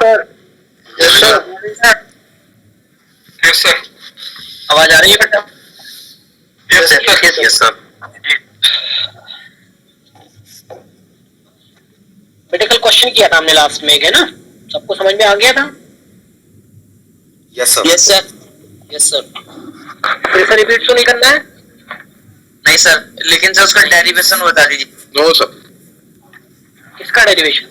Sir. Yes sir. Yes sir. आवाज आ रही है बेटा? Yes sir. Yes sir. बेटे कल क्वेश्चन किया था हमने लास्ट में, है ना? सबको समझ में आ गया था? Yes sir. Yes sir. Yes sir. फिर से रिपीट तो नहीं करना है? नहीं सर, लेकिन सर उसका डेरिवेशन बता दीजिए। No sir. किसका डेरिवेशन?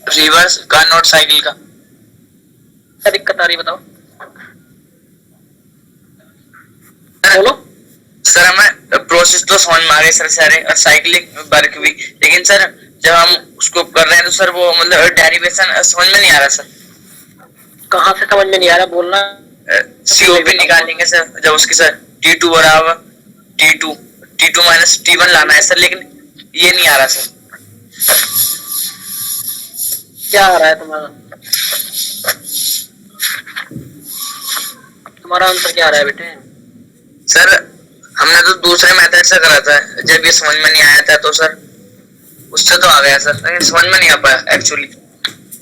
रिवर्स कार्नोट साइकिल का। क्या दिक्कत आ रही बताओ? बोलो। सर हमें प्रोसेस तो समझ में आ गए सर सारे, और साइक्लिंग वर्क भी, लेकिन सर जब हम उसको कर रहे हैं तो सर वो मतलब डेरिवेशन समझ में नहीं आ रहा सर। कहाँ से समझ में नहीं आ रहा बोलना? सीओपी निकालेंगे सर, जब उसकी सर T2 बराबर T2 माइनस T1 लाना है सर, लेकिन ये नहीं आ रहा सर। क्या आ रहा है तुम्हारा? तुम्हारा आंसर क्या आ रहा है बेटे? सर हमने तो दूसरे मेथड से करा था, जब ये समझ में नहीं आया था तो सर उससे तो आ गया सर, लेकिन समझ में नहीं आ पाया एक्चुअली।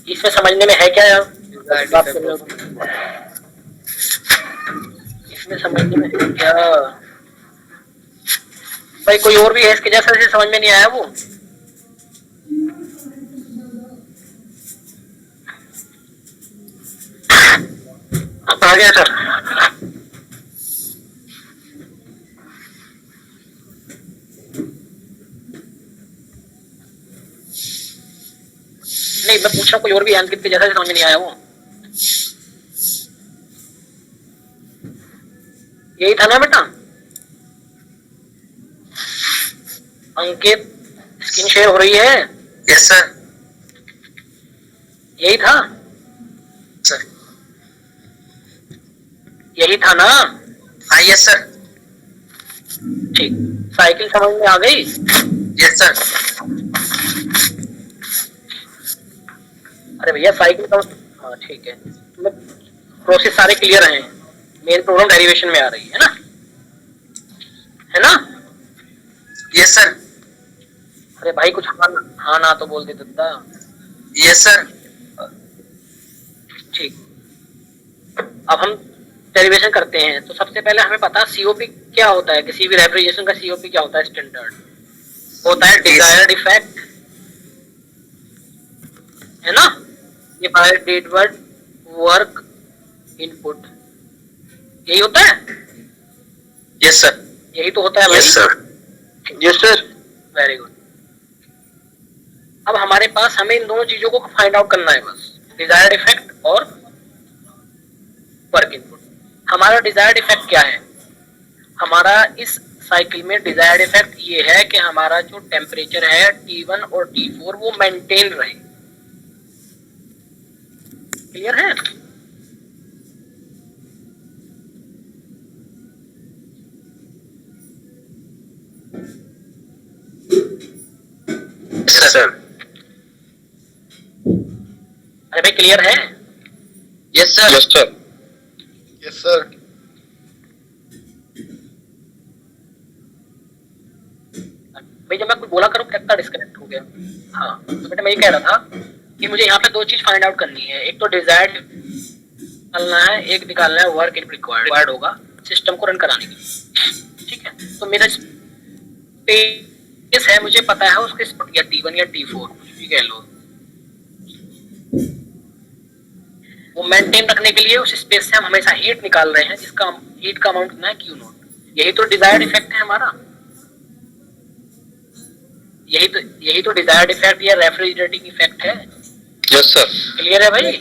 इसमें समझने में है क्या यार? बात कर रहे हो? इसमें समझने में है क्या भाई? कोई और भी है इसके जैसा से समझ में नहीं आया वो? आ गया सर। नहीं मैं पूछ रहा कोई और भी अंकित के जैसा समझ में नहीं आया वो? यही था ना बेटा? अंकित स्क्रीन शेयर हो रही है? Yes sir. यही था सर यही था ना? हाँ यस सर। ठीक, साइकिल समझ में आ गई? Yes sir. अरे भैया साइकिल समझ, हाँ ठीक है, प्रोसेस सारे क्लियर हैं, मेन प्रॉब्लम डेरिवेशन में आ रही है ना? है ना? Yes sir. अरे भाई कुछ हाँ ना तो बोल दे दद्दा। Yes sir. ठीक, अब हम डेरिवेशन करते हैं। तो सबसे पहले हमें पता सीओपी क्या होता है, किसी भी रेफ्रिजरेशन का सीओपी क्या होता है? स्टैंडर्ड होता है डिजायर्ड इफेक्ट, है ना? ये डिड वर्क इनपुट, यही होता है? Yes sir. यही तो होता है भाई। Yes sir. Yes sir. Very good. अब हमारे पास हमें इन दोनों चीजों को फाइंड आउट करना है बस, डिजायर्ड इफेक्ट और वर्क इनपुट। हमारा डिजायर्ड इफेक्ट क्या है? हमारा इस साइकिल में डिजायर्ड इफेक्ट ये है कि हमारा जो टेम्परेचर है T1 और T4 वो मेंटेन रहे। क्लियर है? सर। अरे भाई क्लियर है? Yes sir. Yes sir. Yes sir. भाई जब मैं कुछ बोला करूँ क्या डिस्कनेक्ट हो गया? हाँ तो बेटा मैं ये कह रहा था कि मुझे यहाँ पे दो चीज फाइंड आउट करनी है। एक तो डिजायर्ड निकालना है, एक निकालना है वर्क इन रिक्वायर्ड होगा सिस्टम को रन कराने के लिए। ठीक है, तो मेरा स्पेस है, मुझे पता है उसके या T1 या T4 कुछ भी कह लो, वो मेंटेन रखने के लिए उस स्पेस से हम हमेशा हीट निकाल रहे हैं, जिसका हीट का अमाउंट कितना है Q0। यही तो डिजायर्ड इफेक्ट है हमारा, यही तो डिजायर्ड इफेक्ट या रेफ्रिजरेटिंग इफेक्ट है। Yes sir. क्लियर है भाई?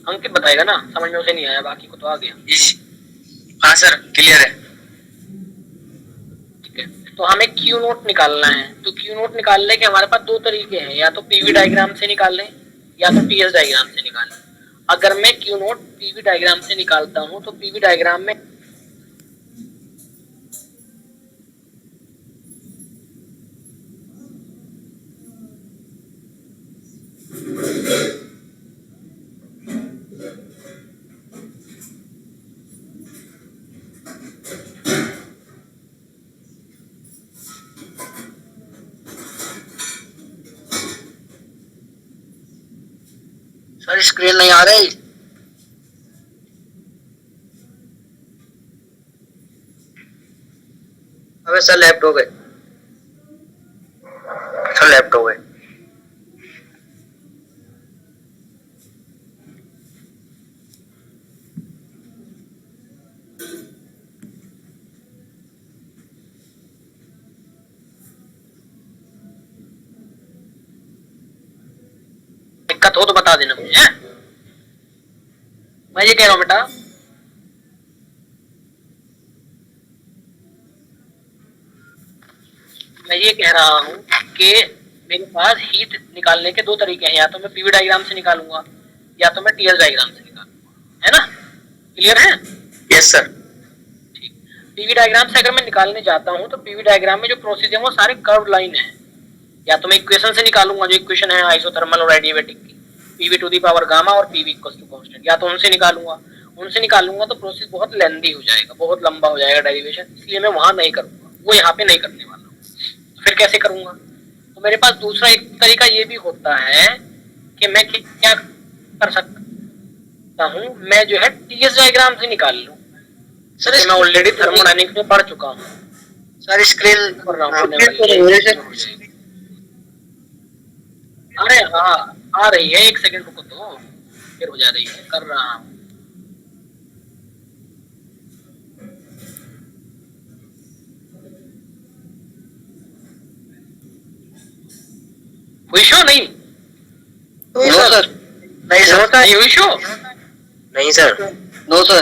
अंकित बताएगा ना, समझ में उसे नहीं आया, बाकी को तो आ गया। हाँ सर क्लियर है। ठीक है, तो हमें Q0 निकालना है। तो Q0 निकालने के हमारे पास दो तरीके हैं, या तो पीवी डायग्राम से निकाल लें या तो टीएस डायग्राम से निकालें। अगर मैं Q0 पीवी डायग्राम से निकालता हूं तो पीवी डायग्राम में सर स्क्रीन नहीं आ रही। अबे सर लेफ्ट हो गए, सर लेफ्ट हो गए। दिक्कत हो तो बता देना मुझे, हैं? मैं ये कह रहा हूँ बेटा, मैं ये कह रहा हूँ कि मेरे पास हीट निकालने के दो तरीके हैं, या तो मैं पीवी डायग्राम से निकालूंगा या तो मैं टीएस डायग्राम से निकालूंगा, है ना? क्लियर है? Yes sir. ठीक। पीवी डायग्राम से अगर मैं निकालने जाता हूँ तो पीवी डायग्राम में जो प्रोसेस है वो सारे कर्व लाइन है। या तो मैं इक्वेशन से निकालूंगा, जो इक्वेशन है आइसोथर्मल और एडियाबैटिक की, PV to the power gamma और पीवी इक्वल्स टू कांस्टेंट, या तो उनसे निकालूंगा तो प्रोसेस बहुत लेंथी हो जाएगा, बहुत लंबा हो जाएगा डेरिवेशन, इसलिए मैं वहां नहीं करूंगा, वो यहाँ पे नहीं करने वाला हूँ। तो फिर कैसे करूंगा? तो मेरे पास दूसरा एक तरीका ये भी होता है कि मैं क्या कर सकता हूँ, मैं जो है टीएस डायग्राम से निकाल लूँ। सर मैं ऑलरेडी थर्मोडायनेमिक्स में पढ़ चुका हूँ सर स्क्रीन कर रहा हूँ। अरे हाँ आ रही है, एक सेकंड रुको तो, फिर हो जा रही है, कर रहा हूँ। हुई शो नहीं? नो सर, नहीं सर, नहीं हुई शो? नहीं सर, नो सर।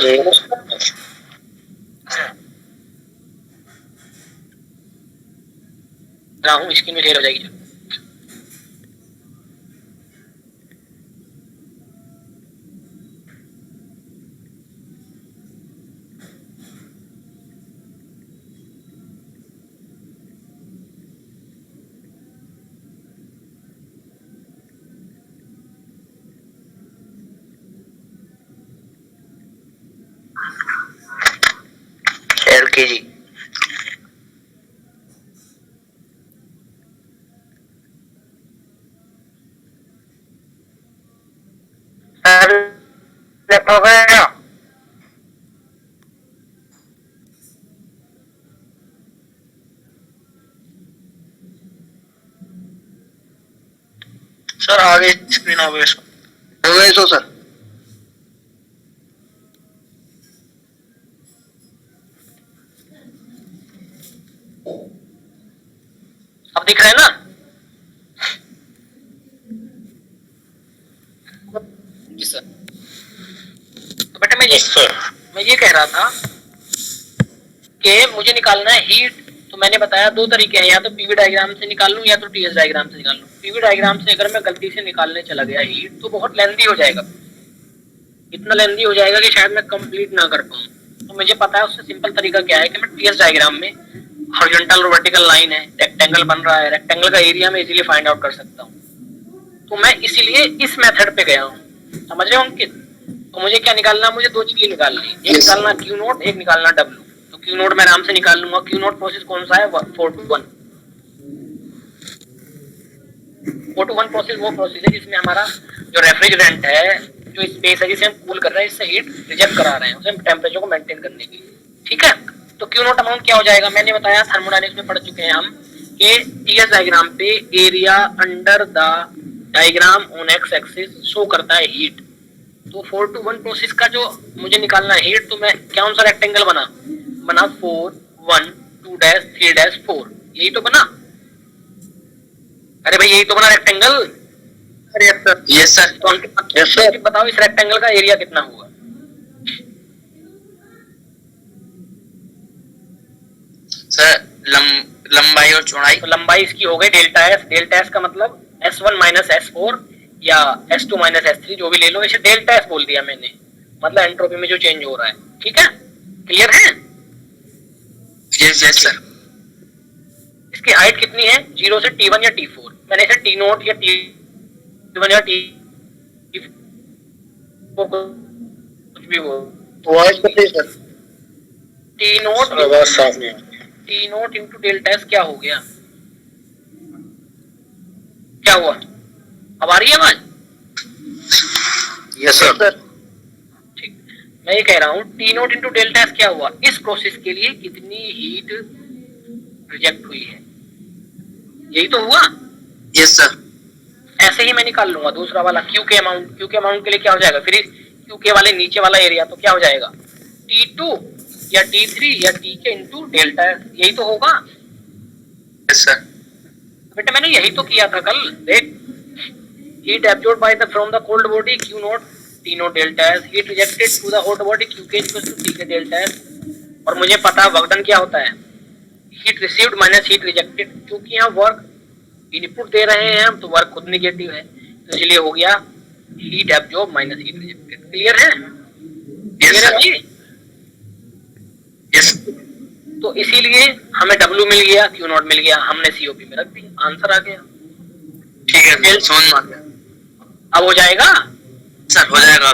रहा हूँ, स्क्रीन में ढेर हो जाएगी। एलकेजी सर लेफ्ट हो गया। सर आगे स्क्रीन हो गई तो सर। अब दिख रहा है ना? जी सर। तो बेटा मैं ये कह रहा था कि मुझे निकालना है हीट, तो मैंने बताया दो तरीके हैं, या तो पीवी डायग्राम से निकाल लूं या तो टीएस डायग्राम से निकाल लूं। पीवी डायग्राम से अगर मैं गलती से निकालने चला गया हीट तो बहुत लेंथी हो जाएगा, इतना लेंथी हो जाएगा कि शायद मैं कंप्लीट ना कर पाऊं। तो मुझे पता है उससे सिंपल तरीका क्या है कि मैं टीएस डायग्राम में हॉरिजॉन्टल और वर्टिकल लाइन है, रेक्टेंगल बन रहा है, रेक्टेंगल का एरिया मैं इजीली फाइंड आउट कर सकता हूँ। तो मैं इसीलिए इस मेथड पे गया हूँ, समझ रहे हो अंकित? तो मुझे क्या निकालना, मुझे दो चीजें निकालनी, एक निकालना क्यू नोट, एक निकालना डब्ल्यू। तो क्यू नोट मैं आराम से निकाल लूंगा। क्यू नोट प्रोसेस कौन सा है? 421। 421 प्रोसेस वो प्रोसेस है जिसमें हमारा जो रेफ्रिजरेंट है, जो स्पेस है जिसे हम कूल कर रहे हैं, इससे हीट रिजेक्ट करा रहे हैं उसे टेम्परेचर को मेंटेन करने के लिए, ठीक है? तो क्यू नोट अमाउंट क्या हो जाएगा? मैंने बताया थर्मोडायनेमिक्स में पढ़ चुके हैं हम कि टीएस डायग्राम पे area under the diagram on x axis show करता है हीट। तो 421 प्रोसेस का जो मुझे निकालना है हीट, तो मैं कौन सा रेक्टेंगल बना 4 1 2 डैश 3 डैश 4, यही तो बना। अरे भाई यही तो बना रेक्टेंगल। अरे सर यस सर। तो यस सर बताओ इस रेक्टेंगल का एरिया कितना हुआ? सर लंबाई और चौड़ाई। तो लंबाई इसकी हो गई डेल्टा एस। डेल्टा एस का मतलब S1 माइनस S4 या S2 माइनस S3 जो भी ले लो, इसे डेल्टा एस बोल दिया मैंने, मतलब एंट्रोपी में जो चेंज हो रहा है, ठीक है? क्लियर है? Yes yes sir. इसकी हाइट कितनी है? 0 से T1 या T4। मैंने इसे T नोट या T1 या T4 कुछ भी वो वॉइस कितनी सर? T नोट आवाज साफ नहीं। T note into delta S क्या हो गया? क्या हुआ? अब आ रही है आवाज? Yes sir. ठीक, मैं ये कह रहा हूँ T note into delta S क्या हुआ, इस प्रोसेस के लिए कितनी हीट रिजेक्ट हुई है, यही तो हुआ। Yes sir. ऐसे ही मैं निकाल लूंगा दूसरा वाला क्यू के अमाउंट। क्यू के अमाउंट के लिए क्या हो जाएगा, फिर क्यू के वाले नीचे वाला एरिया तो क्या हो जाएगा, T2 या T3 या टी के इंटू डेल्टा, यही तो होगा। Yes sir. बेटा मैंने यही तो किया था कल, देख, heat absorbed by the from the cold body Q naught T naught delta S, heat rejected to the hot body Q K equals to T K delta S. और मुझे पता है वर्क डन क्या होता है, heat received minus heat rejected. क्योंकि यहाँ work input दे रहे हैं हम तो वर्क खुद निगेटिव है, तो इसलिए हो गया heat absorb minus heat rejected. Clear है? Yes sir. यस। तो इसीलिए हमें W मिल गया, Q नॉट मिल गया, हमने COP में रख दिया, आंसर आ गया। ठीक है, समझ में आ गया। अब हो जाएगा सर, हो जाएगा।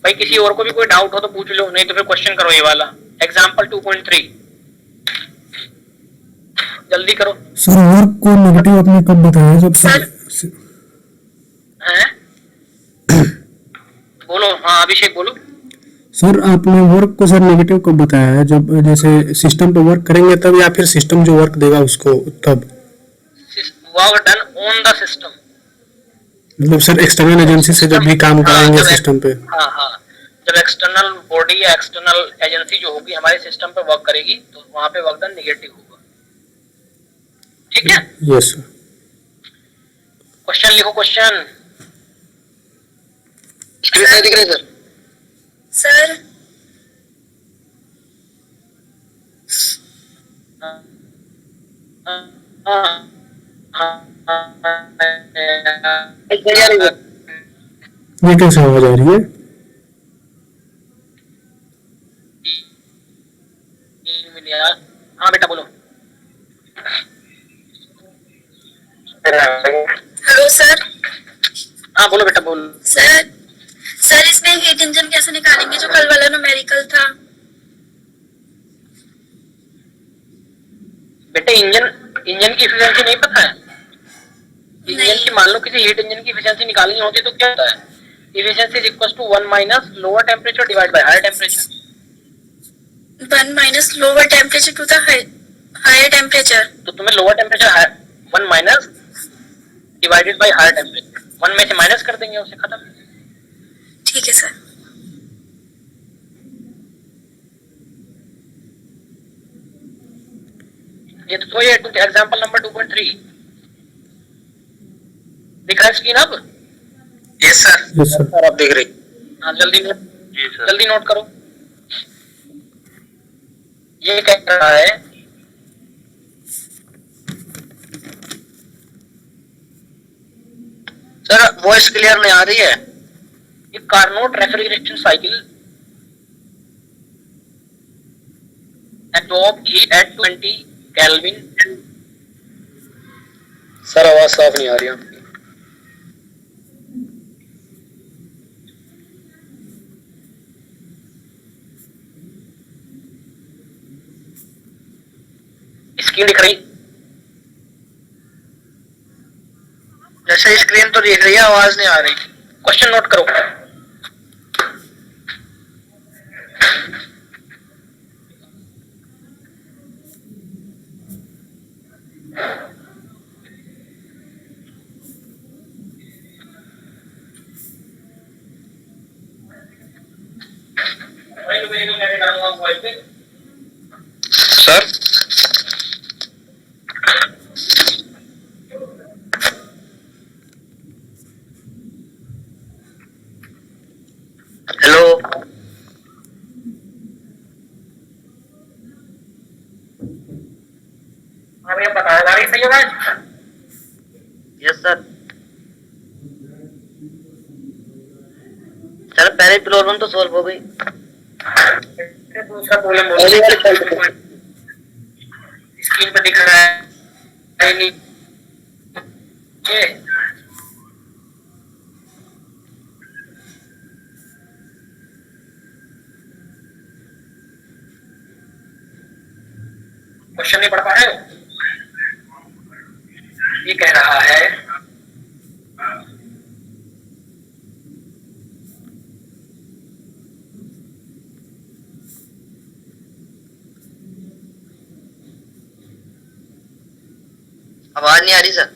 भाई किसी और को भी कोई डाउट हो तो पूछ लो, नहीं तो फिर क्वेश्चन करो ये वाला, एग्जाम्पल 2.3 जल्दी करो। सर वर्क को नेगेटिव आपने कब बताया, जब हैं? बोलो, हाँ अभिषेक बोलो। सर आपने वर्क को सर नेगेटिव कब बताया है, जब जैसे सिस्टम पे वर्क करेंगे तब, या फिर सिस्टम जो वर्क देगा उसको तब? Work done on the system, मतलब सर एक्सटर्नल एजेंसी से जब भी काम कराएंगे सिस्टम पे। हाँ हाँ, जब एक्सटर्नल बॉडी या एक्सटर्नल एजेंसी जो होगी हमारे सिस्टम पे वर्क करेगी तो वहां पे वर्क डन नेगेटिव होगा। ठीक है? Yes sir. क्वेश्चन लिखो, क्वेश्चन स्क्रीन पे दिख रहा है सर। सर ये कैसे आवाज आ रही है? हाँ बेटा बोलो। Hello sir. हाँ बोलो बेटा बोलो। सर सर इसमें हीट इंजन कैसे निकालेंगे, जो कल वाला न्यूमेरिकल था? बेटे इंजन की एफिशिएंसी नहीं पता है? इंजन की, मान लो किसी हीट इंजन की एफिशिएंसी निकालनी होती तो क्या होता है, efficiency is equal to 1 minus lower temperature divide by higher temperature. 1 minus lower temperature to the higher temperature. तो तुम्हें lower temperature 1 minus divided by higher temperature, 1 में से माइनस कर देंगे, उससे खत्म। ठीक है सर। ये तो ये एग्जांपल नंबर 2.3 दिख रहा है स्क्रीन अब? Yes sir. Yes sir. Sir आप देख रहे? हाँ जल्दी नोट, जी सर। जल्दी नोट करो। ये कह रहा है सर वॉइस क्लियर नहीं आ रही है। ये Carnot refrigeration cycle absorb heat at 20 Kelvin। Sir आवाज साफ नहीं आ रही आपकी। स्क्रीन दिख रही? जैसे स्क्रीन तो दिख रही है, आवाज नहीं आ रही। क्वेश्चन नोट करो। Sir hello. हाँ भैया बताया जा रही, सही होगा? Yes sir. सर पहले प्रॉब्लम तो सॉल्व हो गई। दूसरा प्रॉब्लम बोलो। स्क्रीन पर दिख रहा है नहीं? क्वेश्चन नहीं पढ़ पा रहे हो? ये कह रहा है आवाज नहीं आ रही सर।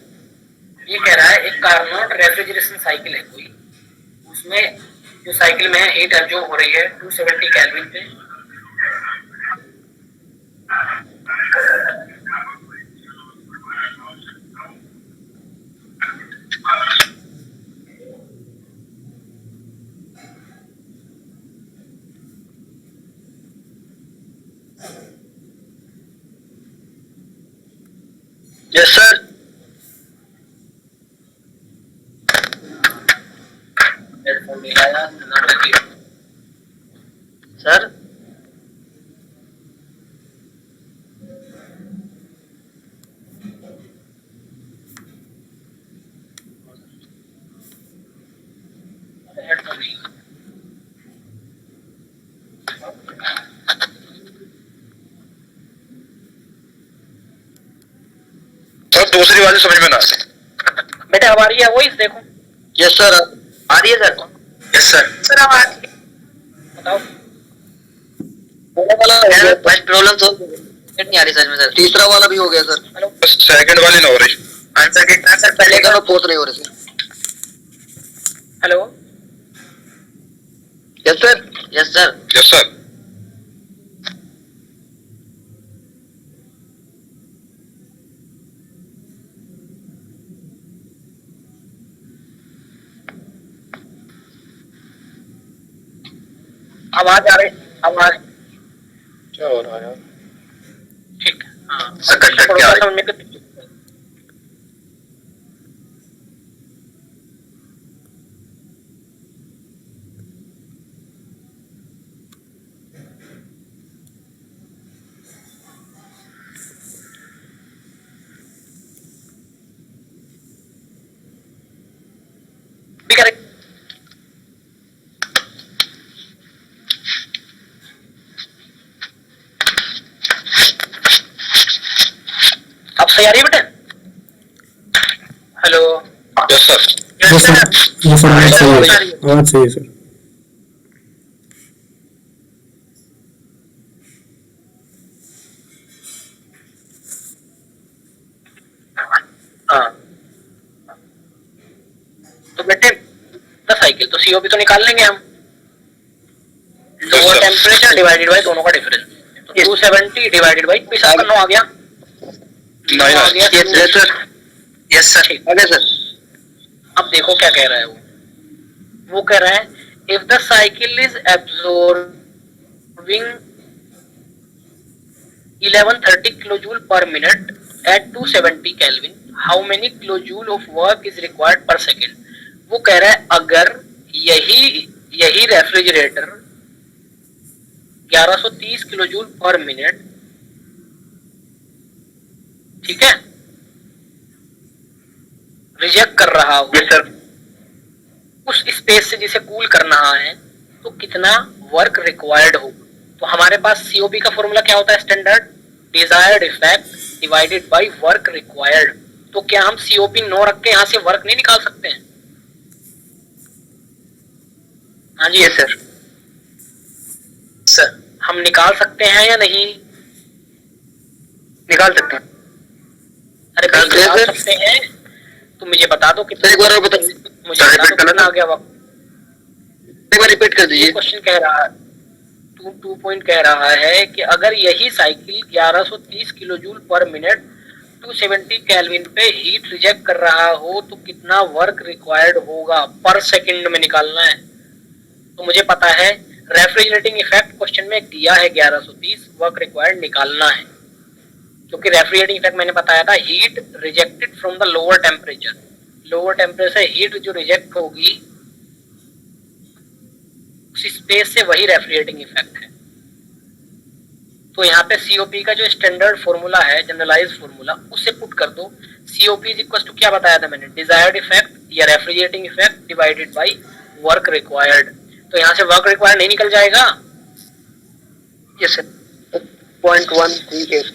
ये कह रहा है एक कार्नोट रेफ्रिजरेशन साइकिल है कोई, उसमें जो साइकिल में हीट एब्जॉर्ब हो रही है 270 केल्विन पे। Yes sir. हेडफोन नहीं लाया, नाटक किया। सर हेडफोन नहीं। सर दूसरी वाली समझ में ना आती। बेटे अब आ रही है वॉइस? देखो यस सर आ रही है सर। Yes sir. सर आवाज बताओ। फर्स्ट प्रॉब्लम तो नहीं आ रही सर में सर। तीसरा वाला भी हो गया सर। हेलो, सेकंड वाली ना हो रही। आंसर कितना सर पहले पहले का? का फोर्थ नहीं हो रही sir. Hello. Yes sir. Yes sir. Yes sir. आवाज आ रही? आवाज क्या हो रहा है यार? ठीक है। हाँ, कट कट के आ थोड़ा रही। सा समझ में भी करेक्ट। अब सही आ रही है बेटे? हेलो। Yes sir. ये सर, ये सर आवाज सही है, आवाज सही है सर। हाँ, तो बेटे द साइकिल तो सीओपी तो निकाल लेंगे हम। लोअर टेम्परेचर डिवाइडेड बाय दोनों का डिफरेंस, तो 270 डिवाइडेड बाई पी सबका 9 आ गया। नहीं आ गया। Yes sir. Yes sir. ठीक। आगे सर। अब देखो क्या कह रहा है वो कह रहा है if the cycle is absorbing 1130 kilojoule per minute at 270 kelvin, how many kilojoule of work is required per second. वो कह रहा है अगर यही रेफ्रिजरेटर 1130 किलोजूल पर मिनट, ठीक है, रिजेक्ट कर रहा हो यस सर। उस स्पेस से जिसे कूल करना है, तो कितना वर्क रिक्वायर्ड हो। तो हमारे पास सीओपी का फॉर्मूला क्या होता है standard? Desired effect divided by work required. तो क्या हम सीओपी 9 रख के यहां से वर्क नहीं निकाल सकते हैं? हाँ जी। Yes sir. सर हम निकाल सकते हैं या नहीं? निकाल सकते हैं। अरे निकाल भाई, निकाल सर। सकते हैं तो मुझे बता दो कितना। सर एक बार और बताइए। मुझे बता दो कितना आ गया वक्त। एक बार रिपीट कर ये दीजिए। क्वेश्चन कह रहा है, टू पॉइंट कह रहा है कि अगर यही cycle 1130 kilojoule per minute 270 kelvin पे हीट रिजेक्ट कर रहा हो तो कितना वर्क रिक्वायर्ड होगा पर सेकंड में निकालना है। तो मुझे पता है रेफ्रिजरेटिंग इफेक्ट क्वेश्चन में दिया है 1130, वर्क रिक्वायर्ड निकालना है, क्योंकि रेफ्रिजरेटिंग इफेक्ट मैंने बताया था heat rejected from the lower temperature. Lower temperature heat जो रिजेक्ट होगी उस स्पेस से वही रेफ्रिजरेटिंग इफेक्ट है। तो यहाँ पे सीओपी का जो स्टैंडर्ड फॉर्मूला है, जनरलाइज फॉर्मूला, उससे पुट कर दो। सीओपी इज इक्वल टू क्या बताया था मैंने? डिजायर्ड इफेक्ट या refrigerating effect divided by work required. तो यहाँ से वर्क रिक्वायर्ड नहीं निकल जाएगा? Yes sir. 0.138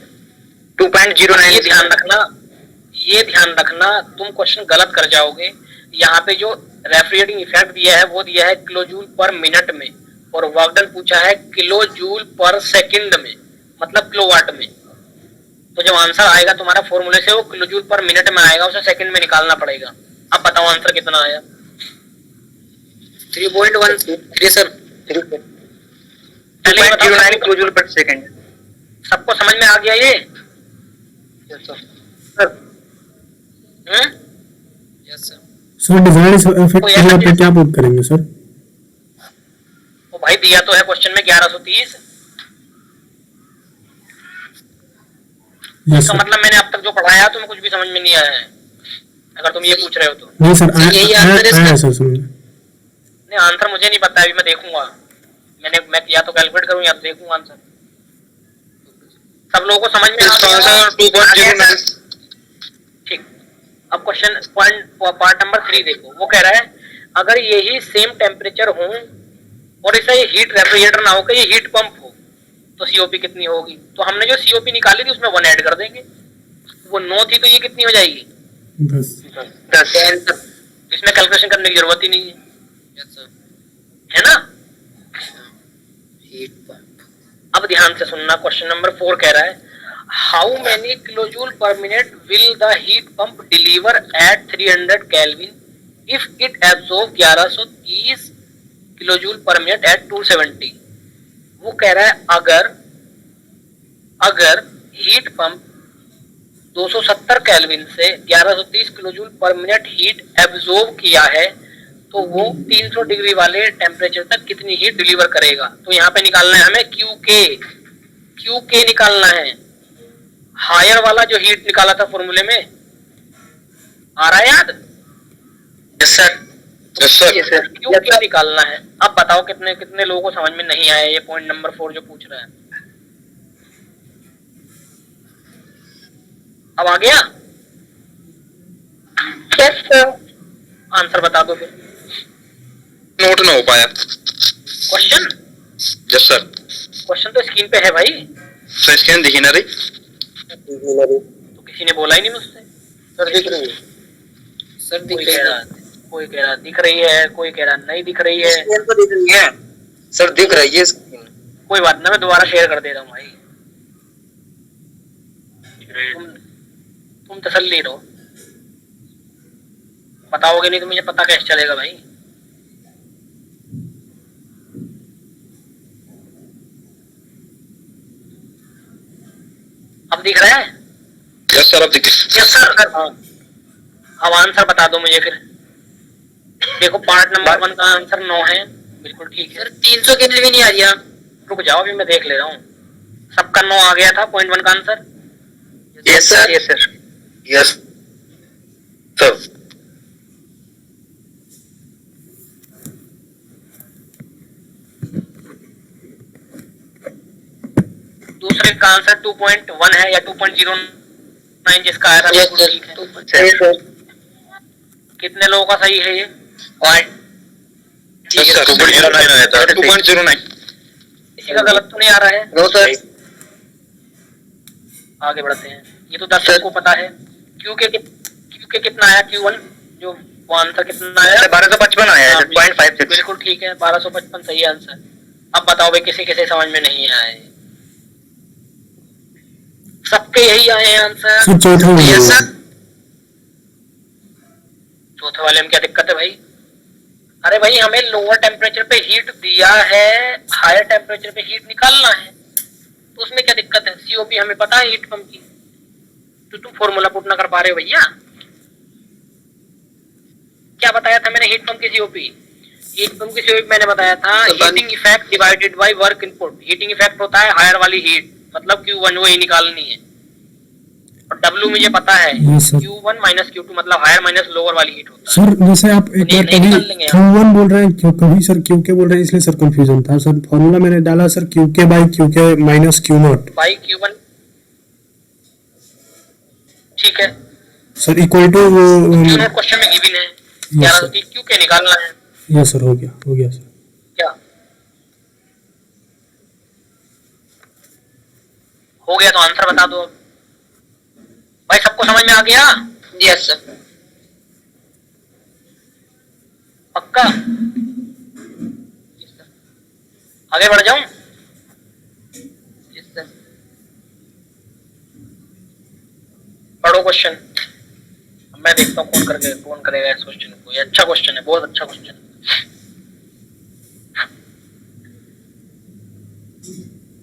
2.09। ये ध्यान रखना तुम क्वेश्चन गलत कर जाओगे। यहाँ पे जो रेफ्रिजरेटिंग इफेक्ट दिया है वो दिया है किलोजूल पर मिनट में, और वर्क डन पूछा है किलो जूल पर सेकंड में, मतलब किलोवाट में। तो जब आंसर आएगा तुम्हारा फॉर्मूले से वो किलो जूल पर मिनट में आएगा, उसे सेकंड में निकालना पड़ेगा। अब बताओ आंसर कितना आया? 3.13 सर। 2.09 किलो जूल पर सेकंड। सबको समझ में आ गया ये? Yes sir. Yes sir. Sir design effect के लिए पे क्या पुट करेंगे सर? तो भाई दिया तो है क्वेश्चन में 1130। यस इसका सर। मतलब मैंने अब तक जो पढ़ाया तुम्हें कुछ भी समझ में नहीं आया है, अगर तुम ये पूछ रहे हो तो। नहीं सर यही आंसर है इसका? आया सर समझ। नहीं आंसर मुझे नहीं पता है, अभी मैं देखूंगा। मैं किया तो कैलकुलेट करूँ या देखूंगा आंसर। सब लोगों को समझ में आ इसका गया? आंसर 2.09। ठीक। अब क्वेश्चन पार्ट नंबर 3 देखो। वो कह रहा है अगर यही सेम टेम्परेचर हो और इसे हीट रेफ्रिजरेटर ना हो, कि ये हीट पंप हो, तो सीओपी कितनी होगी? तो हमने जो सीओपी निकाली थी उसमें 1 ऐड कर देंगे। वो 9 थी तो ये कितनी हो जाएगी? 10। इसमें कैलकुलेशन करने की जरूरत ही नहीं है। है ना? Heat pump. अब ध्यान से सुनना, क्वेश्चन नंबर 4 कह रहा है how many kilo joule per minute will the heat pump deliver at 300 kelvin if it absorb 1130 kilo joule per minute at 270। वो कह रहा है अगर हीट पंप 270 केल्विन से 1130 kilo joule per minute heat absorb किया है तो वो 300 डिग्री वाले टेम्परेचर तक कितनी हीट डिलीवर करेगा। तो यहाँ पे निकालना है हमें क्यू के निकालना है। हायर वाला जो हीट निकाला था फॉर्मूले में, आ रहा है याद? Yes sir. Yes sir. Q के निकालना है। अब बताओ कितने कितने लोगों को समझ में नहीं आया ये पॉइंट नंबर 4 जो पूछ रहा है? अब आ गया? Yes sir. आंसर बता दो फिर। नोट ना हो पाया क्वेश्चन? Yes sir. क्वेश्चन तो स्क्रीन पे है भाई। सर स्कैन दिखी ना रही? तो किसी ने बोला ही नहीं मुझसे। सर दिख रही है। सर दिख रही है, कोई कह रहा दिख रही है, कोई कह रहा नहीं दिख रही है। तो दिख रही है सर, दिख रही है स्क्रीन। कोई बात ना, मैं दोबारा शेयर कर दे रहा हूँ भाई। तुम तसल्ली रहो, बताओगे नहीं तो मुझे पता कैसे चलेगा भाई। अब दिख रहा है? यस सर अब दिख रही यस सर। हाँ, अब आंसर बता दो मुझे फिर। देखो पार्ट नंबर 1 का आंसर 9 है, बिल्कुल ठीक है। सर 300 के लिए भी नहीं आ रहा। रुक जाओ अभी मैं देख ले रहा हूँ। सबका 9 आ गया था पॉइंट 1 का answer. Yes sir. Yes sir. Yes sir. दूसरे का आंसर 2.1 है या 2.09 जिसका आया था बिल्कुल ठीक है। कितने लोगों का सही है ये? यस सर 2.09 आया था। 2.09। किसी का गलत तो नहीं आ रहा है? No sir. आगे बढ़ते हैं। ये तो 10 सबको पता है। क्यू के कितना आया? Q1 जो वो आंसर कितना आया? 1255 आया है। 0.56। बिल्कुल ठीक है, 1255 सही आंसर। अब बताओ भाई किसी किसी समझ में नहीं आए? सबके यही आए हैं आंसर। सर चौथा वाला। Yes sir. चौथे वाले में क्या दिक्कत है भाई? अरे भाई हमें लोअर टेम्परेचर पे हीट दिया है, हायर टेम्परेचर पे हीट निकालना है, तो उसमें क्या दिक्कत है? सीओपी हमें पता है हीट पंप की, तो तुम फॉर्मूला पुट ना कर पा रहे हो भैया। क्या बताया था मैंने हीट पंप की सीओपी? हीट पंप की सीओपी मैंने बताया था heating effect divided by work input. Heating effect होता है हायर वाली हीट, मतलब Q1 वही निकालनी है, और W मुझे पता है Yes, sir. Q1 minus Q2 मतलब हायर माइनस लोअर वाली हीट होता है। सर जैसे आप एक नहीं, बार नहीं कभी निकाल लेंगे Q1 बोल रहे हैं, क्यों कभी सर Q के बोल रहे हैं, इसलिए सर कंफ्यूजन था। सर फॉर्मूला मैंने डाला sir Q by Q minus Q0 by Q1 ठीक है। सर इक्वल टू वो Q0 क्वेश्चन में गिवन है, Yes, sir. Q के निकालना है। यस सर हो गया सर। क्या हो गया? तो आंसर बता दो भाई। सबको समझ में आ गया? Yes sir. पक्का? आगे बढ़ जाऊं? पढ़ो क्वेश्चन, मैं देखता हूँ कौन करेगा इस क्वेश्चन को। ये अच्छा क्वेश्चन है, बहुत अच्छा क्वेश्चन है।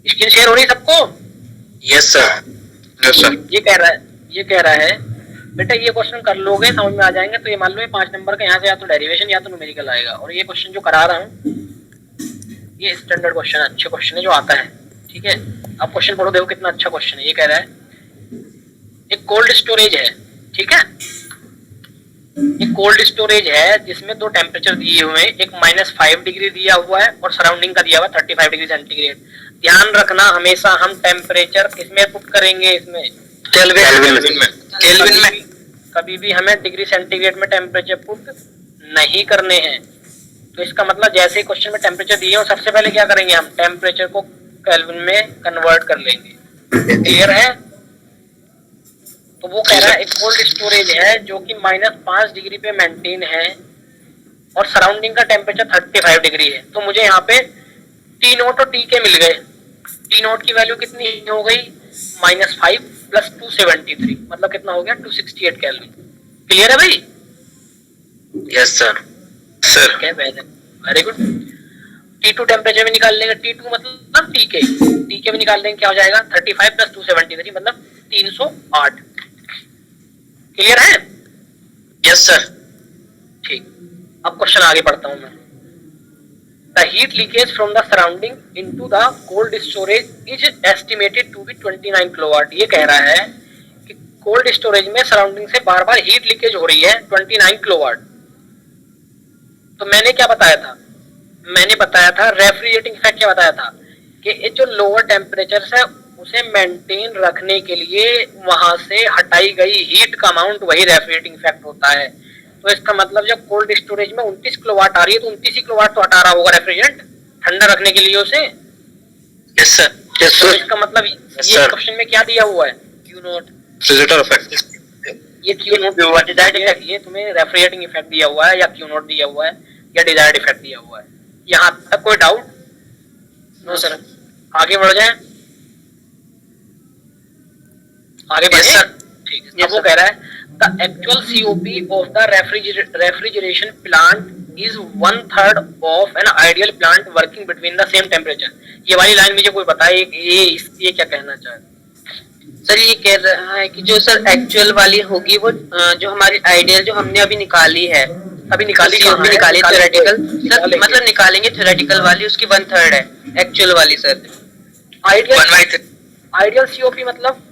स्क्रीन शेयर हो रही है सबको? Yes sir. Yes sir. ये कह रहा है बेटा ये क्वेश्चन कर लोगे समझ में आ जाएंगे, तो ये मान लो ये 5 नंबर का यहाँ से या तो डेरिवेशन या तो न्यूमेरिकल आएगा। और ये क्वेश्चन जो करा रहा हूँ ये स्टैंडर्ड क्वेश्चन है, अच्छे क्वेश्चन है जो आता है, ठीक है। अब क्वेश्चन पढ़ो, देखो कितना अच्छा क्वेश्चन है। ये कह रहा है एक कोल्ड स्टोरेज है, ठीक है। एक कोल्ड स्टोरेज है जिसमें दो टेम्परेचर दिए हुए हैं, एक -5 डिग्री दिया हुआ है और सराउंडिंग का दिया हुआ है 35 डिग्री सेंटीग्रेड। ध्यान रखना हमेशा हम टेम्परेचर किसमें पुट करेंगे, इसमें केल्विन में। कभी भी हमें डिग्री सेंटीग्रेड में टेम्परेचर पुट नहीं करने हैं। तो इसका मतलब जैसे क्वेश्चन में टेम्परेचर दिए हो सबसे पहले क्या करेंगे, हम टेम्परेचर को केल्विन में कन्वर्ट कर लेंगे। क्लियर है? तो वो कह रहा है एक कोल्ड स्टोरेज है जो कि -5 डिग्री पे मेंटेन है और सराउंडिंग का टेम्परेचर 35 डिग्री है। तो मुझे यहाँ पे टी नोट और टी के मिल गए। टी नोट की वैल्यू कितनी हो गई, -5 + 273, मतलब कितना हो गया 268 केल्विन। क्लियर है भाई? Yes sir. Sir very good. T2 temperature में निकाल लेंगे, T2 मतलब टीके में निकाल लेंगे, क्या हो जाएगा 35 + 273 मतलब 308। क्लियर है? Yes sir. ठीक, अब क्वेश्चन आगे पढ़ता हूं मैं। The heat leakage from the surrounding into the cold storage is estimated to be 29 kilowatt. ये कह रहा है कि कोल्ड स्टोरेज में सराउंडिंग से बार बार हीट लीकेज हो रही है 29 किलोवाट। तो मैंने क्या बताया था, मैंने बताया था रेफ्रिजरेटिंग इफेक्ट। क्या बताया था कि ये जो लोअर टेम्परेचर है उसे मेंटेन रखने के लिए वहां से हटाई गई हीट का अमाउंट वही रेफ्रिजरेटिंग इफेक्ट होता है। तो इसका मतलब जब कोल्ड स्टोरेज में 29 किलोवाट आ रही है तो 29 ही किलोवाट तो हटा रहा होगा रेफ्रिजरेंट ठंडा रखने के लिए उसे। Yes sir. तो इसका मतलब ये क्वेश्चन में क्या दिया हुआ है, क्यू नोट रेफ्रिजरेटर इफेक्ट। ये क्यू नोट डिजायर्ड इफेक्ट, ये तुम्हें रेफ्रिजरेटिंग इफेक्ट दिया हुआ है या क्यू नोट दिया हुआ है या डिजायर्ड इफेक्ट दिया हुआ है। यहाँ तक कोई डाउट? No sir. आगे बढ़ जाए, आगे बढ़े सर। ठीक है। अब वो कह रहा है the actual COP of the refrigeration plant is 1/3 of an ideal plant working between the same temperature. ये वाली लाइन मुझे कोई बताए ये क्या कहना चाह रहा है? सर ये कह रहा है कि जो सर एक्चुअल वाली होगी वो जो हमारी आइडियल जो हमने अभी निकाली है, अभी निकाली थ्योरेटिकल सर, मतलब निकालेंगे थ्योरेटिकल वाली उसकी 1/3 है एक्चुअल वाली सर। आइडियल सीओपी मतलब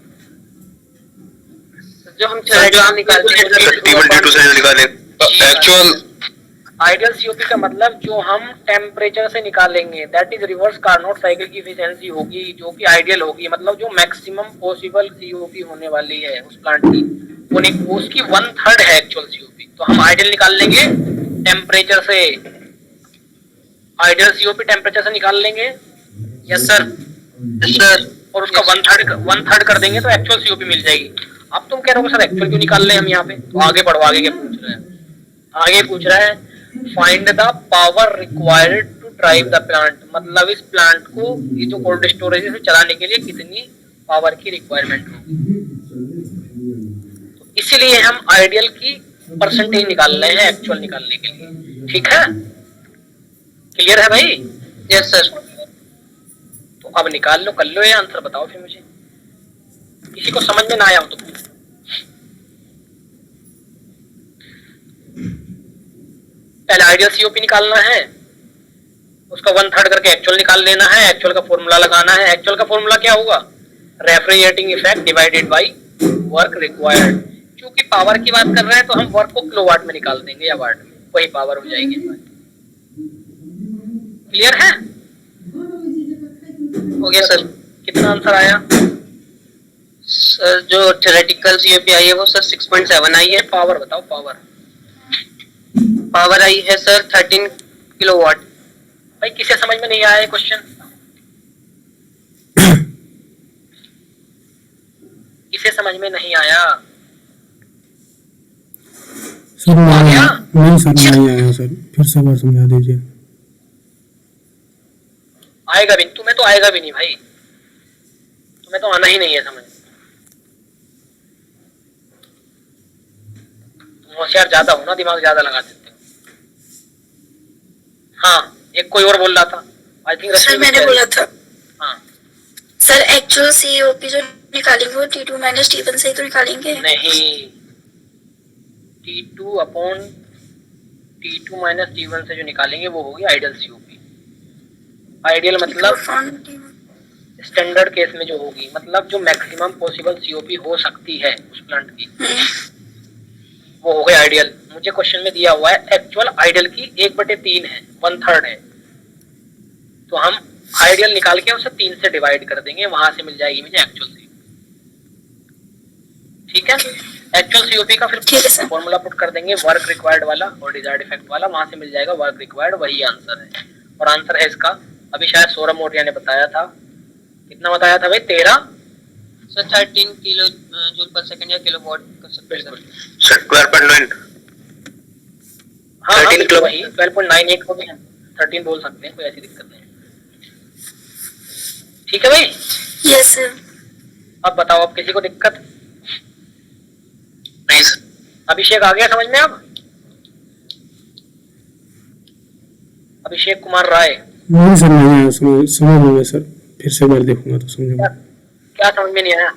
जो हम थ्योरेटिकल निकालते हैं। एक्चुअल आइडियल सीओपी का मतलब जो हम टेम्परेचर से निकालेंगे that is reverse Carnot cycle की एफिशिएंसी होगी जो कि आइडियल होगी, मतलब जो मैक्सिमम पॉसिबल सीओपी होने वाली है उस प्लांट की वो उसकी 1/3 है एक्चुअल सीओपी। तो हम आइडियल निकाल लेंगे टेम्परेचर से, आइडियल सीओपी टेम्परेचर से निकाल लेंगे। Yes sir. सर और उसका 1/3 कर देंगे तो एक्चुअल सीओपी मिल जाएगी। अब तुम कह रहे हो सर एक्चुअल क्यों निकाल ले हम यहाँ पे, तो आगे बढ़ो, आगे क्या पूछ रहे हैं। आगे पूछ रहा है find the power required to drive the plant, मतलब इस प्लांट को ये जो कोल्ड स्टोरेज है चलाने के लिए कितनी पावर की रिक्वायरमेंट होगी। तो इसीलिए हम आइडियल की परसेंटेज निकाल रहे हैं एक्चुअल निकालने के लिए। ठीक है, क्लियर है भाई? Yes sir. तो अब निकाल लो, कर लो ये आंसर, बताओ फिर मुझे। किसी को समझ में ना आया हो तो पहले आइडियल सीओपी निकालना है, उसका 1/3 करके एक्चुअल निकाल लेना है, एक्चुअल का फॉर्मूला लगाना है। एक्चुअल का फॉर्मूला क्या होगा, refrigerating effect divided by work required. क्योंकि पावर की बात कर रहे हैं तो हम वर्क को किलोवाट में निकाल देंगे या वाट में, वही पावर हो जाएगी। क्लियर है? हो गया सर। कितना आंसर आया सर? जो थ्योरेटिकल सीओपी आई है वो सर 6.7 आई है। पावर बताओ, पावर आई है सर 13 किलोवाट। भाई किसे समझ में नहीं आया क्वेश्चन? किसे समझ में नहीं आया? सर नहीं सर नहीं आया सर, फिर से बार समझा दीजिए। आएगा भी तुम्हें, तो आएगा भी नहीं भाई, तुम्हें तो आना ही नहीं है समझ। होशियार ज्यादा हो ना, दिमाग ज्यादा लगा देते हो। हाँ, एक कोई और बोल रहा था, आई थिंक सर मैंने बोला था हाँ सर एक्चुअल सीओपी जो निकालेंगे वो T2 माइनस T1 से ही तो निकालेंगे। नहीं, T2 upon T2 minus T1 से जो निकालेंगे वो होगी आइडियल सीओपी। आइडियल मतलब स्टैंडर्ड केस में जो होगी, मतलब जो मैक्सिमम पॉसिबल सीओपी हो सकती है उस प्लांट की, वो हो गई आइडियल। मुझे क्वेश्चन में दिया हुआ है एक्चुअल आइडियल की 1/3 है, 1/3 है, तो हम आइडियल निकाल के उसे 3 से डिवाइड कर देंगे, वहां से मिल जाएगी मुझे एक्चुअल सीओपी। ठीक है, एक्चुअल सीओपी का फिर फॉर्मूला पुट कर देंगे वर्क रिक्वायर्ड वाला और डिजायर्ड इफेक्ट वाला, वहां से मिल जाएगा वर्क रिक्वायर्ड, वही आंसर है। और आंसर है इसका, अभी शायद सौरभ मोटिया ने बताया था, कितना बताया था भाई, 13 सर 13 किलो जूल पर सेकंड या किलो वॉट कर सकते हैं सर 12.9। हाँ 13 किलो वही 12.98 को भी 13 बोल सकते हैं, कोई ऐसी दिक्कत नहीं। ठीक है भाई, यस सर। अब बताओ, अब किसी को दिक्कत? नहीं सर। अभिषेक आ गया समझ में अब? अभिषेक कुमार राय, नहीं सर नहीं आया, समझ में सर, फिर से बार देखूंगा तो समझूंगा। क्या समझ में नहीं आया?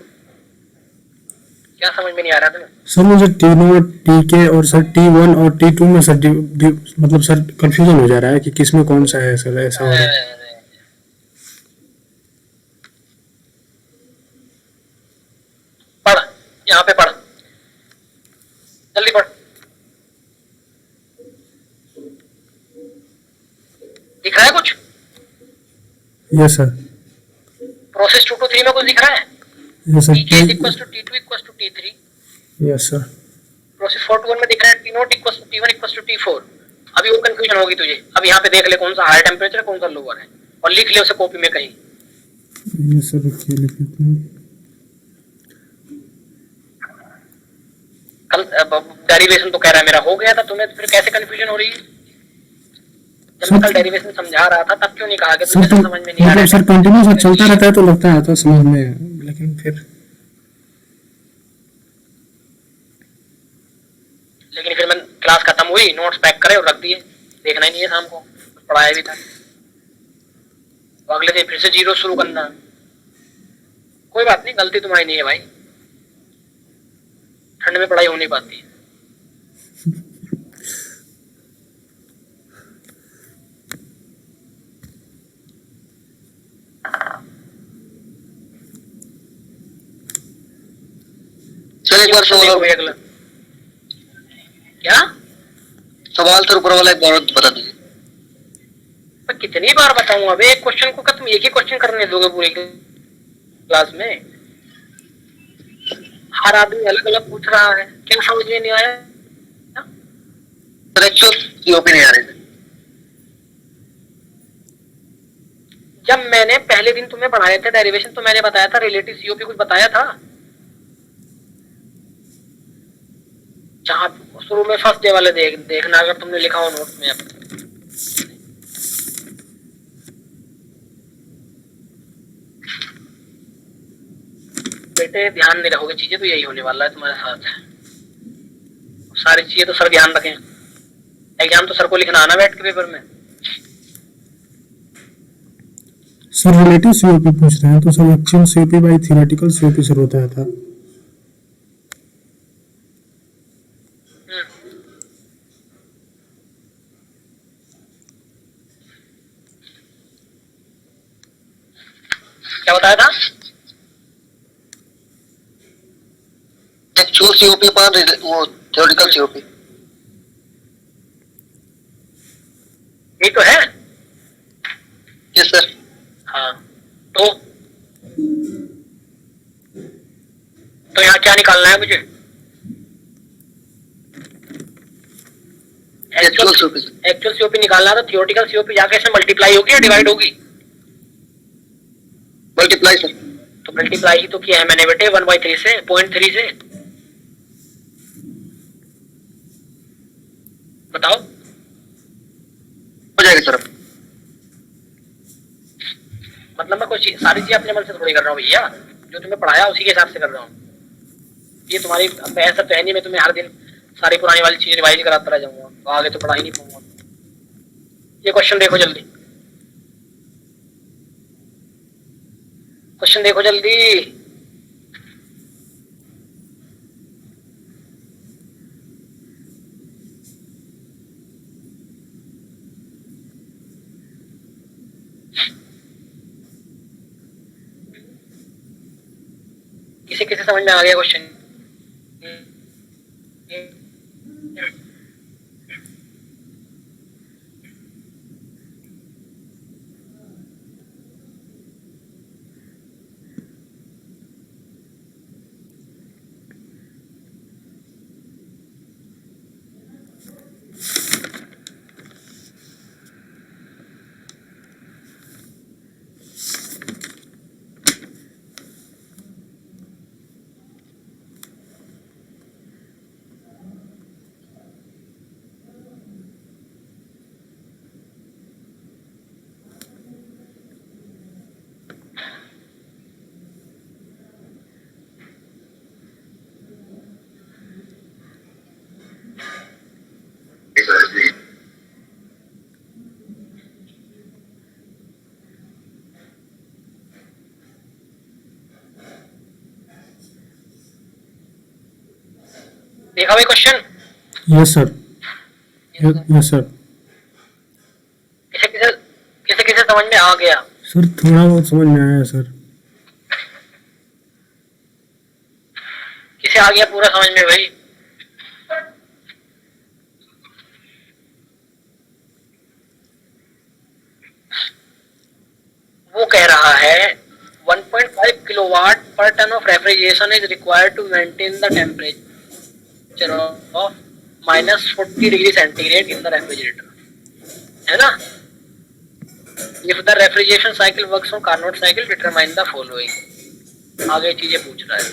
क्या समझ में नहीं आ रहा तुम्हें? सर मुझे T0 Tk और सर T1 और T2 में सर मतलब सर कंफ्यूजन हो जा रहा है कि किसमें कौन सा है सर, ऐसा हो रहा है। पढ़, यहाँ पे पढ़, जल्दी पढ़। दिख रहा है कुछ? यस सर, प्रोसेस 2 to 3 में कुछ दिख रहा है? Yes sir, Tk is equals to T2 equals to T3। Yes sir, process 4 to 1 में दिख रहा है T0 equals to T1 equals to T4। अभी वो कंफ्यूजन होगी तुझे। अब यहाँ पे देख ले कौन सा हाई टेम्परेचर है, कौन सा लोअर है, और लिख ले उसे कॉपी में कहीं। यस सर, रुकिए लिख लेता हूँ। कल डेरिवेशन तो कह रहा है मेरा हो गया था, तुम्हें फिर कैसे कंफ्यूजन हो रही है? जब मैं कल डेरिवेशन समझा रहा था तब क्यों नहीं कहा कि सर तुझे तो समझ में नहीं आ रहा मतलब है? सर कंटिन्यू सर चलता रहता है तो लगता है तो समझ में, लेकिन फिर मैं क्लास खत्म हुई, नोट्स पैक करे और रख दिए, देखना ही नहीं है शाम को, पढ़ाया भी था, तो अगले दिन फिर से 0 शुरू करना। कोई बात नहीं, गलती तुम्हारी नहीं है भाई, ठंड में पढ़ाई हो नहीं पाती है। सर एक बार सवाल, क्या सवाल सर ऊपर वाला एक बार बता दीजिए। मैं कितनी बार बताऊं? अब एक क्वेश्चन को तुम एक ही क्वेश्चन करने दोगे पूरी क्लास में? हर आदमी अलग अलग पूछ रहा है, क्या समझ में नहीं आया? सर एक्चुअल सीओपी नहीं आ रही। जब मैंने पहले दिन तुम्हें पढ़ाए थे डेरिवेशन, तो मैंने बताया था रिलेटिव सीओपी, कुछ बताया था जहां शुरू में फर्स्ट डे वाले देखना अगर तुमने लिखा हो नोट में। बेटे ध्यान नहीं रखोगे चीजें तो यही होने वाला है तुम्हारे साथ। सारी चीजें तो सर ध्यान रखें, एग्जाम तो सर को लिखना आना बैठ के पेपर में। सर रिलेटिव सीओपी पूछ रहे हैं तो sir actual COP by theoretical COP से होता था। क्या बताया था? एक्चुअल सीओपी पर वो थ्योरेटिकल सीओपी। ये तो है। Yes sir. हाँ तो यहाँ क्या निकालना है मुझे? Actual COP. एक्चुअल सीओपी निकालना है तो थ्योरेटिकल सीओपी जाके इसमें मल्टीप्लाई होगी या डिवाइड होगी? Multiply sir. तो मल्टीप्लाई ही तो किया है मैंने बेटे 1/3 से, 0.3 से। बताओ हो जाएगा सर। मतलब मैं कोई सारी चीज अपने मन से थोड़ी कर रहा हूँ भैया, जो तुम्हें पढ़ाया उसी के हिसाब से कर रहा हूँ। ये तुम्हारी ऐसा तो है नहीं मैं तुम्हें हर दिन सारी पुरानी वाली चीज रिवाइज कराता रह जाऊंगा तो आगे तो पढ़ा ही नहीं पाऊंगा। ये क्वेश्चन देखो जल्दी, क्वेश्चन देखो जल्दी। किसी किसी समझ में आ गया क्वेश्चन? देखा भाई question? Yes sir, yes sir. किसे किसे किसे किसे समझ में आ गया? सर थोड़ा बहुत समझ में आया सर। किसे आ गया पूरा समझ में भाई? वो कह रहा है 1.5 kilowatt per ton of refrigeration is required to maintain the temperature of -40 degree centigrade in the refrigerator, है ना? If the refrigeration cycle works on Carnot cycle, determine the following. आगे चीजें पूछ रहा है।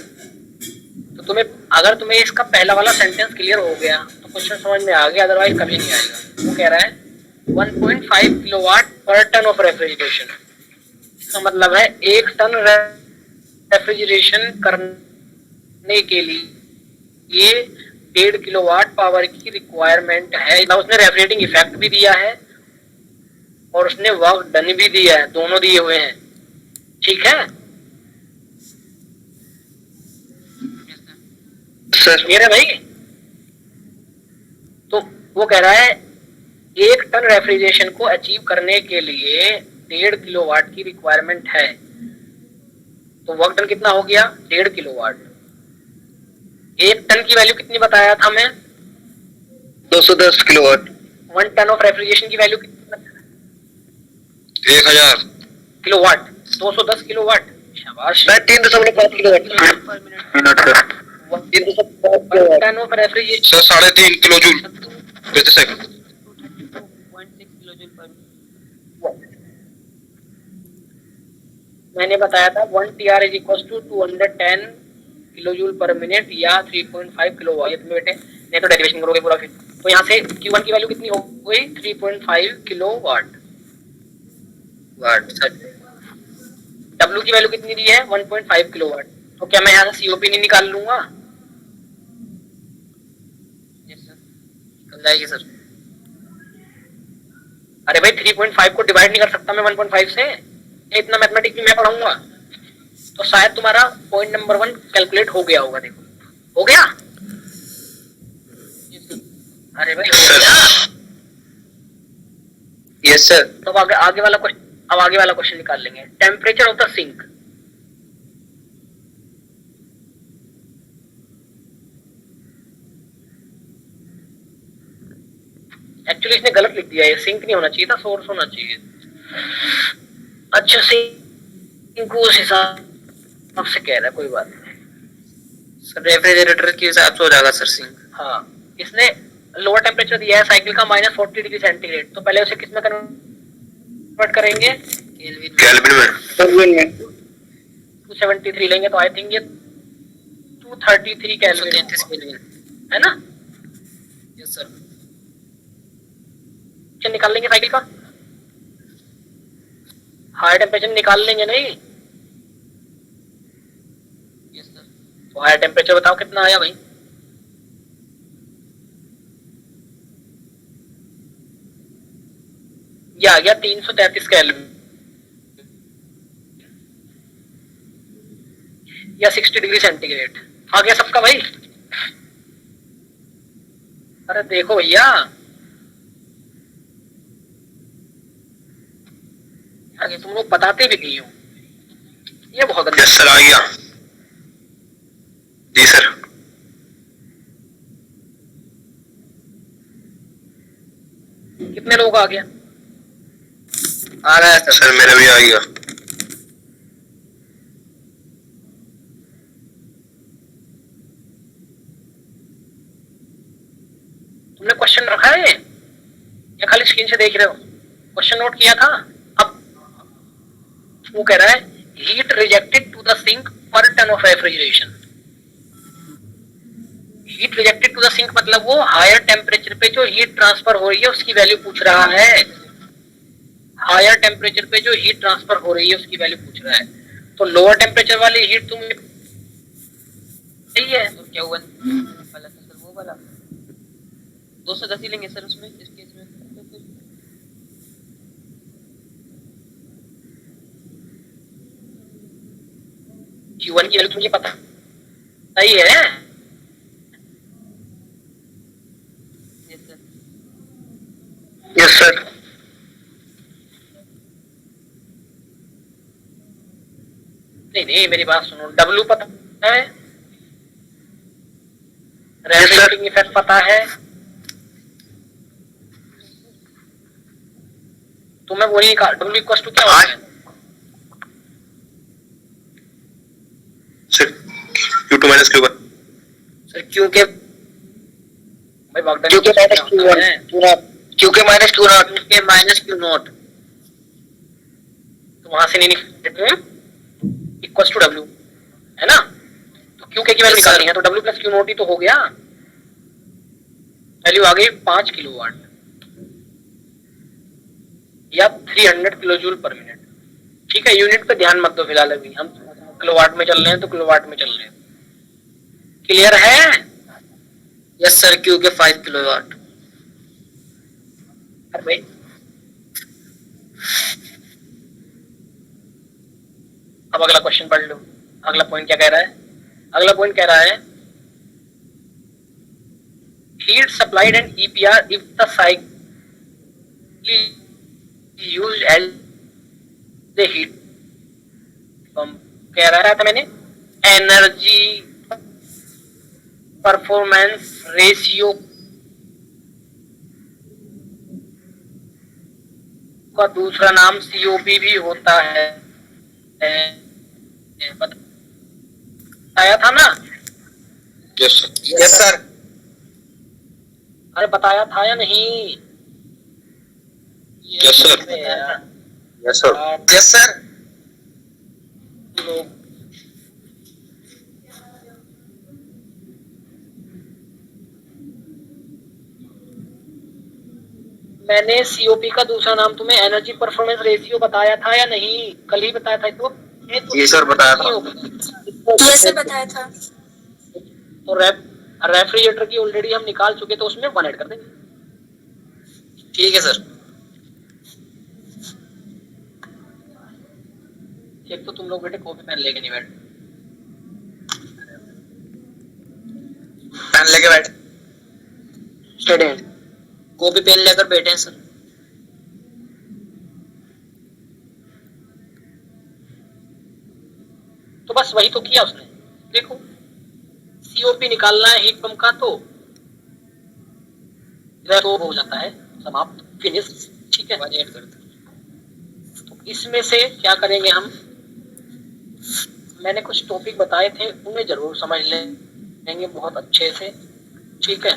तो अगर तुम्हें इसका पहला वाला सेंटेंस क्लियर हो गया तो क्वेश्चन समझ में आ गया, अदरवाइज कभी नहीं आएगा। वो कह रहा है 1.5 किलोवाट पर टन ऑफ रेफ्रिजरेशन, इसका मतलब है 1 टन रेफ्रिजरेशन करने के लिए ये 1.5 किलोवाट पावर की रिक्वायरमेंट है। उसने रेफ्रिजरेटिंग इफेक्ट भी दिया है और उसने वर्क डन भी दिया है, दोनों दिए हुए हैं। ठीक है सर? मेरे भाई, तो वो कह रहा है 1 टन रेफ्रिजरेशन को अचीव करने के लिए 1.5 किलोवाट की रिक्वायरमेंट है। तो वर्क डन कितना हो गया? 1.5 किलोवाट। 1 टन की वैल्यू कितनी बताया था मैं? 210 किलोवाट। 1 टन ऑफ रेफ्रिजरेशन की वैल्यू कितनी? 1000 किलोवाट। 210 किलोवाट। शाबाश। 3.5 kilowatt minute sir. 1 ton of refrigeration sir 3.5 kilo joule प्रति सेकंड। मैंने बताया था 1 TR is equal to 210 kilo joule per minute या 3.5 किलो वाट। बेटे नहीं तो डेरिवेशन करोगे पूरा फिर। तो यहाँ से Q1 की वैल्यू कितनी हो गई? 3.5 किलो वाट। W की वैल्यू कितनी दी है? 1.5 किलो वाट। तो क्या मैं यहाँ से COP नहीं निकाल लूंगा? निकल जाएगी सर। अरे भाई 3.5 को डिवाइड नहीं कर सकता मैं 1.5 से? इतना मैथमेटिक्स भी मैं पढ़ाऊंगा। तो शायद तुम्हारा पॉइंट नंबर 1 कैलकुलेट हो गया होगा। देखो हो गया? अरे भाई हो गया। Yes sir. तो अब आगे वाला क्वेश्चन निकाल लेंगे। Temperature of the sink. Actually इसने गलत लिख दिया है, सिंक नहीं होना चाहिए था, सोर्स होना चाहिए। अच्छा सिंक उस हिसाब से कह रहा है, कोई बात नहीं सर रेफ्रिजरेटर के हिसाब से हो जाएगा सर सिंक। हाँ इसने लोअर टेम्परेचर दिया है साइकिल का -40 डिग्री सेंटीग्रेड। तो पहले उसे किस में कन्वर्ट करेंगे? केल्विन में 273 लेंगे तो आई थिंक ये 233 केल्विन है ना? Yes sir. निकाल लेंगे साइकिल का हाई टेम्परेचर निकाल लेंगे नहीं? Yes sir. तो हाई टेम्परेचर बताओ कितना आया भाई? ये आ गया 333 केल्विन या 60 डिग्री सेंटीग्रेड। आ गया सबका भाई? अरे देखो भैया, आगे तुम लोग बताते भी नहीं हो, ये बहुत गंदा। यस सर, आ गया। जी सर। कितने लोगों का आ गया? आ रहा है सर। सर मेरा भी आ गया। तुमने क्वेश्चन रखा है या खाली स्क्रीन से देख रहे हो? क्वेश्चन नोट किया था? अब वो कह रहा है heat rejected to the sink पर ton of refrigeration. Heat rejected to the sink मतलब वो हायर टेम्परेचर पे जो हीट ट्रांसफर हो रही है उसकी वैल्यू पूछ रहा है। हायर टेम्परेचर पे जो हीट ट्रांसफर हो रही है उसकी वैल्यू पूछ रहा है। तो लोअर टेम्परेचर वाली हीट तुम सही है तो क्या हुआ वाला था सर, वो वाला 210 ही लेंगे सर उसमें, इस केस में। Q1 की वैल्यू मुझे पता सही है। Yes sir. Yes sir. नहीं मेरी बात सुनो, W पता है, Yes, sir. रेडिएटिंग इफेक्ट पता है, तुम्हें वो नहीं कहा W इक्वल टू क्या होता है? Sir Q2 minus Q1। Sir Q के भाई बागदान Q के माइनस Q1 Q के माइनस Q नॉट के माइनस Q नॉट, तो वहां से नहीं निकलते इक्वल टू W है ना? तो क्यू के की वैल्यू निकालनी है तो W प्लस Q नॉट ही तो हो गया। वैल्यू आ गई 5 किलोवाट या 300 किलोजूल पर मिनट। ठीक है, यूनिट पे ध्यान मत दो फिलहाल, अभी हम किलोवाट में चल रहे हैं तो किलोवाट में चल रहे हैं। क्लियर है? Yes sir. Q के 5 किलोवाट। अरे भाई अब अगला क्वेश्चन पढ़ लो। अगला पॉइंट क्या कह रहा है? अगला पॉइंट कह रहा है heat supplied and EPR if the cycle used as the heat pump. कह रहा था मैंने एनर्जी परफॉर्मेंस रेशियो का दूसरा नाम COP भी होता है, बताया था ना? Yes sir. Yes sir. अरे बताया था या नहीं? Yes, sir. Yes sir. Yes sir. लोग मैंने COP का दूसरा नाम तुम्हें एनर्जी परफॉर्मेंस रेशियो बताया था या नहीं? कल ही बताया था। तो ये सर बताया था। जैसे बताया था। तो रेफ्रिजरेटर की ऑलरेडी हम निकाल चुके तो उसमें 1 ऐड कर देंगे। ठीक है सर। एक तो तुम लोग बेटे कॉपी पेन लेके नहीं बैठ, पेन लेके बैठ। स्टूडेंट कॉपी पेन लेकर बैठे हैं सर। तो बस वही तो किया उसने। देखो COP निकालना है हीट पंप का, तो हो जाता है समाप्त, फिनिश। ठीक है, ऐड कर दो। तो इसमें से क्या करेंगे हम? मैंने कुछ टॉपिक बताए थे उन्हें जरूर समझ लेंगे बहुत अच्छे से। ठीक है,